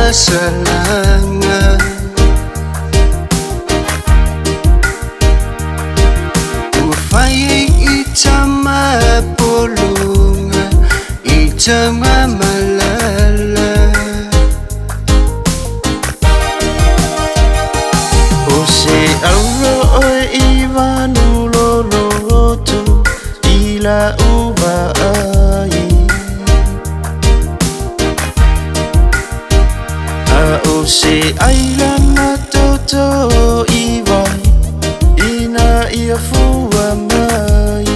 masalangan. Ufay itama pulungan, itama malala. Ose auro ivanu loloto ila ubai. Ose ailana toto iwai ina ia fua mai.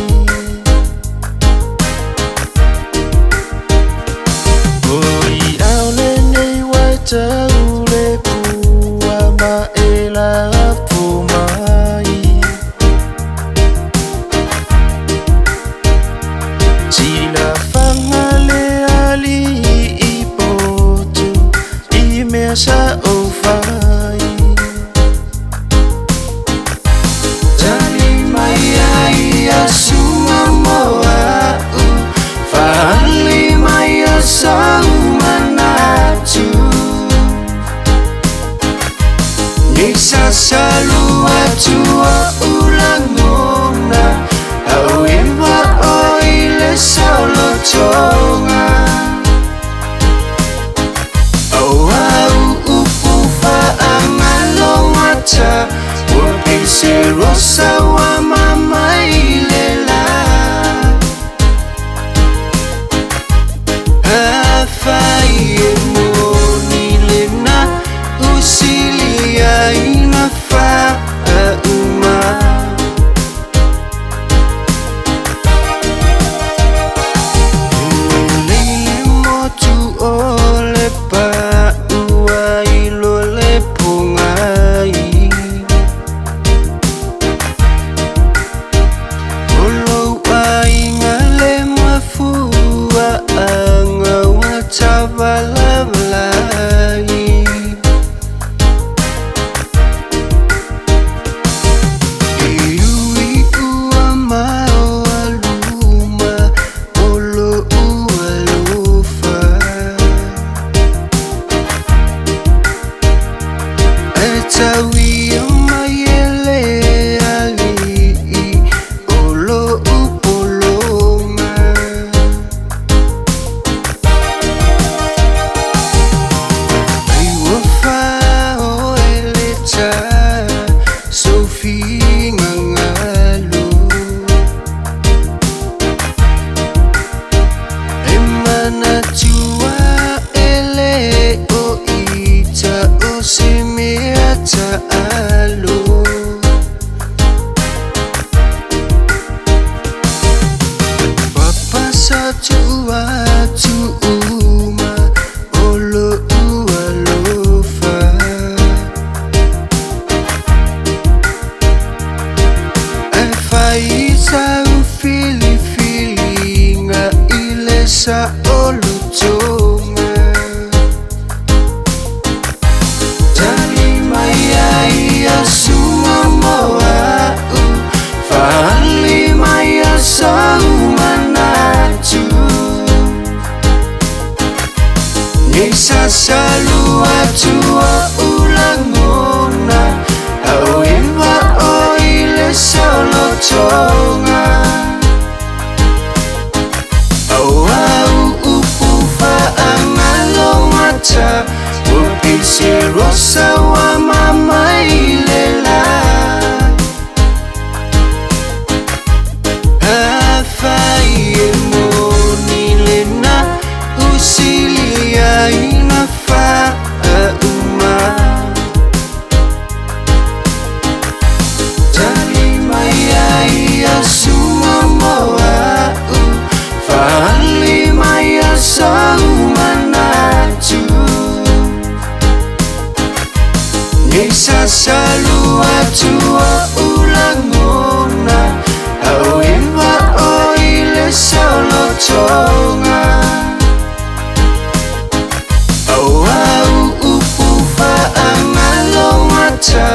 Oi aule nei wata ule pua ma ela pu mai. Sila fangale ali ipotu sa ofai. Tali maya suma moa fali maya saumanatu. Nisa salu atua ulang mona au imba oile solotonga. Wapise rosa wa mama ilela. Hafaye moni lena usilia inafa uma. Lele motu ole pa ua ilole pungai. Tabalai iui ua mau aluma olo ua lufa. Etawi o maiele ali olo upolonga. Sophie ngangalo emana tua ele o ita o simiata alo. Papa satu watu uma olo ua lofa. Faisa ufili filinga ilesa olutonga. Tali maya ia suma moa fali maya saumanatu. Nisa salu atua ulang mona au imba oile solotonga. Au upu faangalo mata wapise rosa wa mama ilela. Hafaye moni lena usilia inafa uma. Tali maya ia suma moa fali maya saumanatu. Nisa salu atua ulang mona au imba oile solotonga. Au upu faangalo mata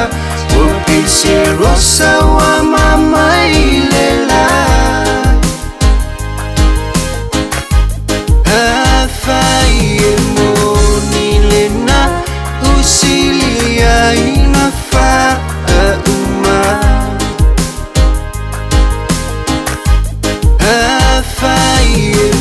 wapise rosa wa mama ilela. Hafaye moni lena siliaina fa'auma Hafaiu